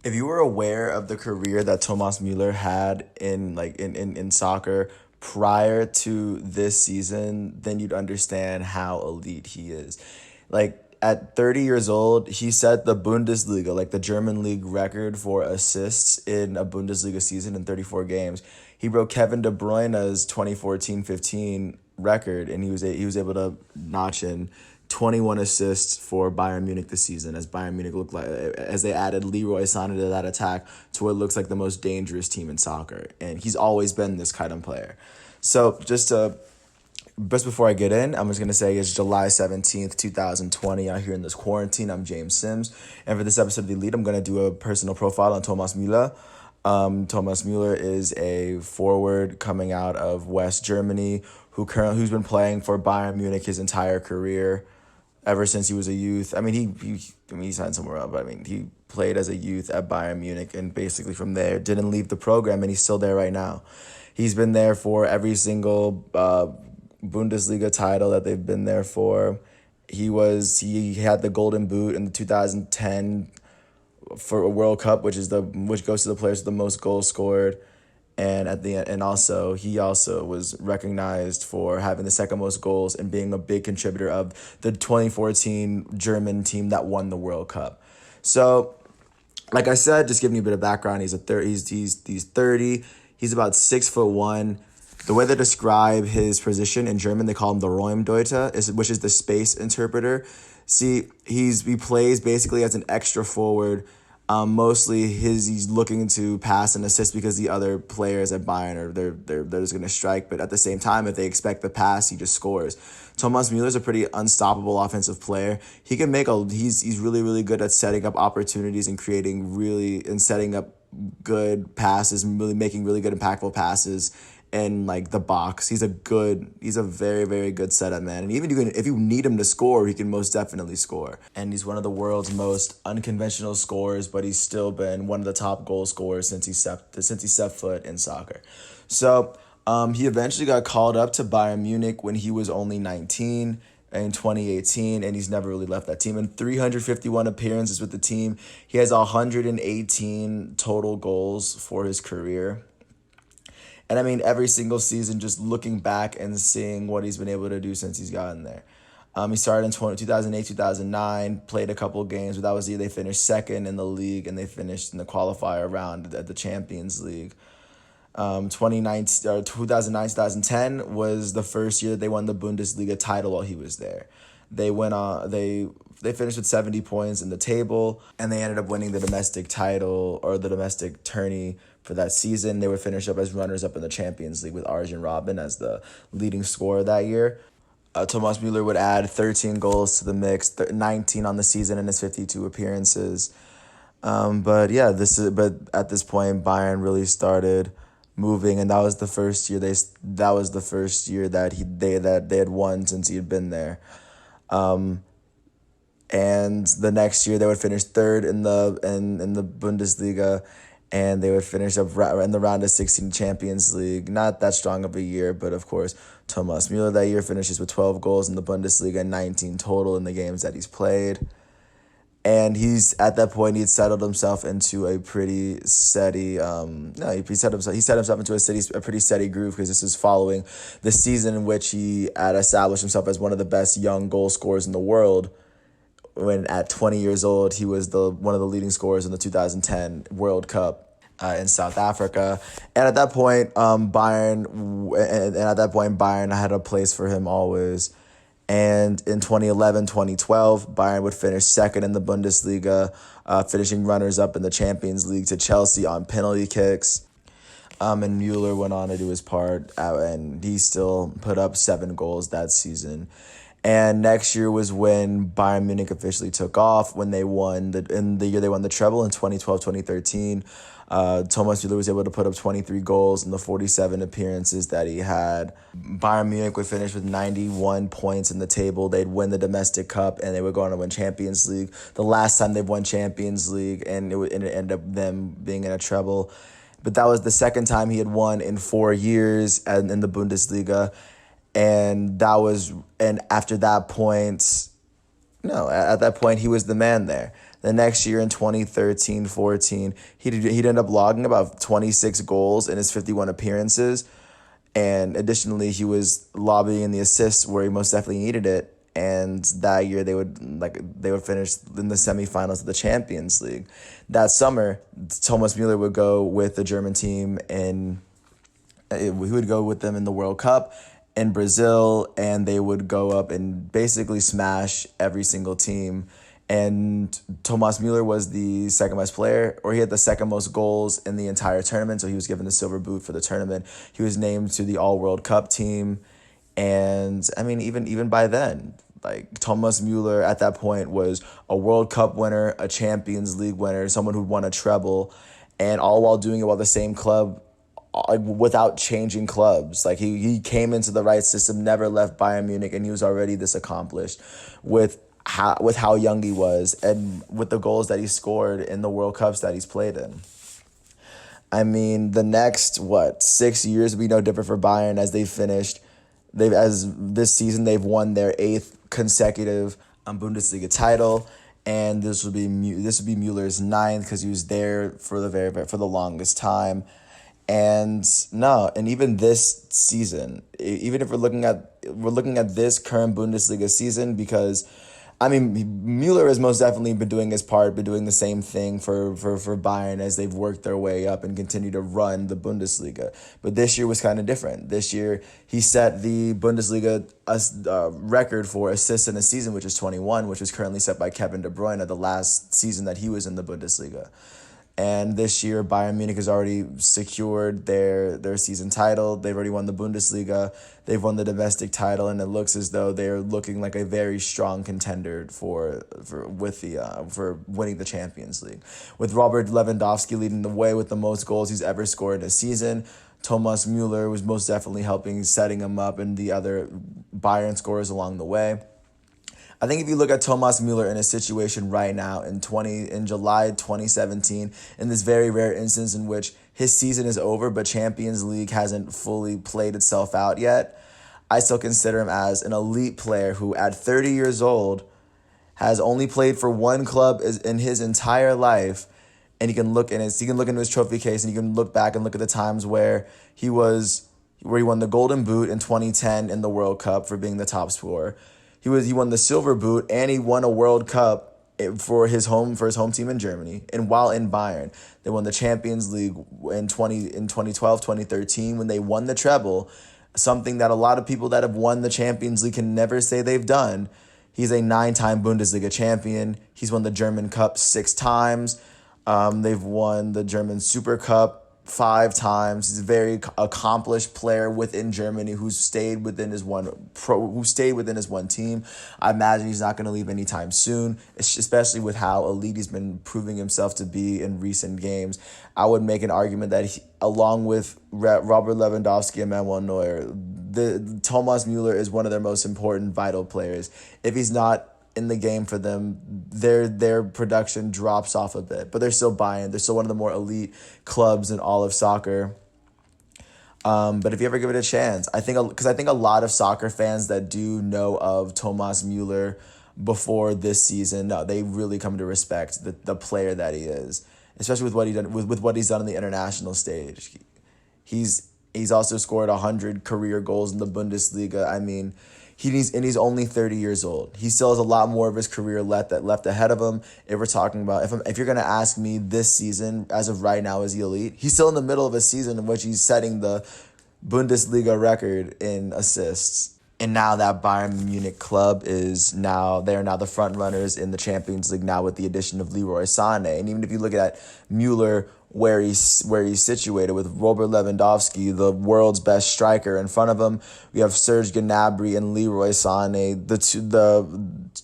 If you were aware of the career that Thomas Muller had in soccer prior to this season, then you'd understand how elite he is. Like at 30 years old, he set the Bundesliga, like the German league record for assists in a Bundesliga season in 34 games. He broke Kevin De Bruyne's 2014-15 record, and he was able to notch in 21 assists for Bayern Munich this season, as Bayern Munich looked like, as they added Leroy Sané to that attack to what looks like the most dangerous team in soccer. And he's always been this kind of player. So just before I get in, I'm just going to say it's July 17th, 2020 out here in this quarantine. I'm James Sims. And for this episode of The Elite, I'm going to do a personal profile on Thomas Müller. Thomas Müller is a forward coming out of West Germany who's been playing for Bayern Munich his entire career, ever since he was a youth. I mean, he signed somewhere else, but I mean, he played as a youth at Bayern Munich, and basically from there didn't leave the program, and he's still there right now. He's been there for every single Bundesliga title that they've been there for. He had the Golden Boot in the 2010 for a World Cup, which goes to the players with the most goals scored. And at the end, and also he also was recognized for having the second most goals and being a big contributor of the 2014 German team that won the World Cup. So, like I said, just giving you a bit of background, he's 30. He's about 6'1". The way they describe his position in German, they call him the Räumdeuter, which is the space interpreter. See, he plays basically as an extra forward. Mostly he's looking to pass and assist because the other players at Bayern they're just gonna strike, but at the same time, if they expect the pass, he just scores. Thomas Müller is a pretty unstoppable offensive player. He's really, really good at setting up opportunities and setting up good passes and really making really good impactful passes in like the box. He's a very, very good setup man. And even if you need him to score, he can most definitely score. And he's one of the world's most unconventional scorers, but he's still been one of the top goal scorers since he set foot in soccer. So he eventually got called up to Bayern Munich when he was only 19 in 2018, and he's never really left that team. In 351 appearances with the team, he has 118 total goals for his career. And I mean, every single season, just looking back and seeing what he's been able to do since he's gotten there. He started in 2008, 2009, played a couple of games, but that was the year they finished second in the league, and they finished in the qualifier round at the Champions League. 2009, 2010 was the first year that they won the Bundesliga title while he was there. They finished with 70 points in the table, and they ended up winning the domestic title, or the domestic tourney, for that season. They would finish up as runners-up in the Champions League with Arjen Robben as the leading scorer that year. Thomas Müller would add 13 goals to the mix, 19 on the season in his 52 appearances. But at this point, Bayern really started moving, and that was the first year that they had won since he had been there. And the next year they would finish third in the Bundesliga, and they would finish up in the round of 16 Champions League. Not that strong of a year, but of course, Thomas Müller that year finishes with 12 goals in the Bundesliga and 19 total in the games that he's played. And at that point, he'd settled himself into a pretty steady, he set himself into a pretty steady groove, because this is following the season in which he had established himself as one of the best young goal scorers in the world. When at 20 years old, he was one of the leading scorers in the 2010 World Cup in South Africa. And at that point, Bayern had a place for him always. And in 2011, 2012, Bayern would finish second in the Bundesliga, finishing runners-up in the Champions League to Chelsea on penalty kicks. And Müller went on to do his part, and he still put up 7 goals that season. And next year was when Bayern Munich officially took off, when they won the year they won the treble in 2012, 2013. Thomas Müller was able to put up 23 goals in the 47 appearances that he had. Bayern Munich would finish with 91 points in the table. They'd win the domestic cup, and they would go on to win Champions League. The last time they've won Champions League, and it ended up them being in a treble. But that was the second time he had won in 4 years in the Bundesliga. And after that point, at that point, he was the man there. The next year in 2013-14, he'd end up logging about 26 goals in his 51 appearances. And additionally, he was lobbying the assists where he most definitely needed it. And that year they would finish in the semifinals of the Champions League. That summer, Thomas Muller would go with the German team, and he would go with them in the World Cup in Brazil, and they would go up and basically smash every single team. And Thomas Muller was the second best player, or he had the second most goals in the entire tournament, so he was given the silver boot for the tournament. He was named to the All World Cup team, and I mean, even by then, like Thomas Muller at that point was a World Cup winner, a Champions League winner, someone who won a treble, and all while doing it while the same club, without changing clubs. Like he came into the right system, never left Bayern Munich, and he was already this accomplished with how young he was and with the goals that he scored in the World Cups that he's played in. I mean, the next 6 years will be no different for Bayern as this season they've won their eighth consecutive Bundesliga title, and this would be Muller's ninth because he was there for the longest time. And even this season, even if we're looking at this current Bundesliga season, because I mean, Mueller has most definitely been doing his part, been doing the same thing for Bayern as they've worked their way up and continue to run the Bundesliga. But this year was kind of different. This year, he set the Bundesliga record for assists in a season, which is 21, which is currently set by Kevin De Bruyne the last season that he was in the Bundesliga. And this year, Bayern Munich has already secured their season title. They've already won the Bundesliga. They've won the domestic title, and it looks as though they're looking like a very strong contender for winning the Champions League. With Robert Lewandowski leading the way with the most goals he's ever scored in a season, Thomas Muller was most definitely helping setting him up and the other Bayern scorers along the way. I think if you look at Thomas Muller in a situation right now in July 2017, in this very rare instance in which his season is over but Champions League hasn't fully played itself out yet, I still consider him as an elite player who at 30 years old has only played for one club in his entire life, and he can look into his trophy case and he can look back and look at the times where he won the Golden Boot in 2010 in the World Cup for being the top scorer. He won the Silver Boot, and he won a World Cup for his home team in Germany. And while in Bayern, they won the Champions League in 2012, 2013 when they won the treble, something that a lot of people that have won the Champions League can never say they've done. He's a 9-time Bundesliga champion. He's won the German Cup 6 times. They've won the German Super Cup 5 times. He's a very accomplished player within Germany who stayed within his one team. I imagine he's not going to leave anytime soon, especially with how elite he's been proving himself to be in recent games. I would make an argument that along with Robert Lewandowski and Manuel Neuer, Thomas Muller is one of their most important vital players. If he's not in the game for them, their production drops off a bit, but they're still Bayern. They're still one of the more elite clubs in all of soccer. But if you ever give it a chance, I think a lot of soccer fans that do know of Thomas Muller before this season, they really come to respect the player that he is, especially with what he's done on the international stage. He's also scored 100 career goals in the Bundesliga. I mean, he's only 30 years old. He still has a lot more of his career left ahead of him. If we're talking about, if you're going to ask me this season, as of right now, is he elite? He's still in the middle of a season in which he's setting the Bundesliga record in assists. And now that Bayern Munich club they are now the front runners in the Champions League now with the addition of Leroy Sané. And even if you look at Muller, where he's situated with Robert Lewandowski, the world's best striker, in front of him, we have Serge Gnabry and Leroy Sané, the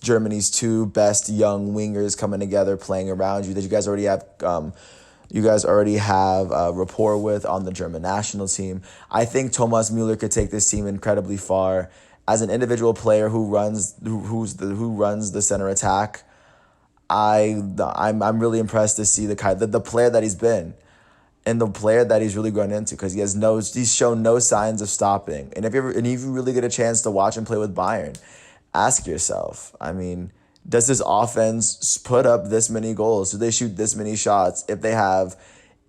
Germany's two best young wingers coming together, playing around you that you guys already have rapport with on the German national team. I think Thomas Muller could take this team incredibly far as an individual player who runs the center attack. I'm really impressed to see the player that he's been and the player that he's really grown into, because he's shown no signs of stopping. And if you really get a chance to watch him play with Bayern, ask yourself, I mean, Does this offense put up this many goals? Do they shoot this many shots if they have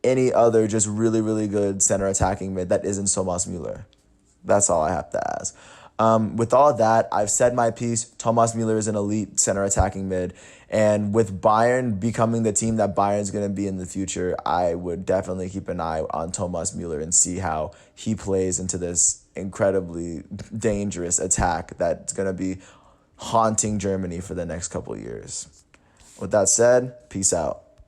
any other just really, really good center attacking mid that isn't Thomas Mueller? That's all I have to ask. With all that, I've said my piece. Thomas Mueller is an elite center attacking mid. And with Bayern becoming the team that Bayern's going to be in the future, I would definitely keep an eye on Thomas Mueller and see how he plays into this incredibly dangerous attack that's going to be haunting Germany for the next couple years. With that said, peace out.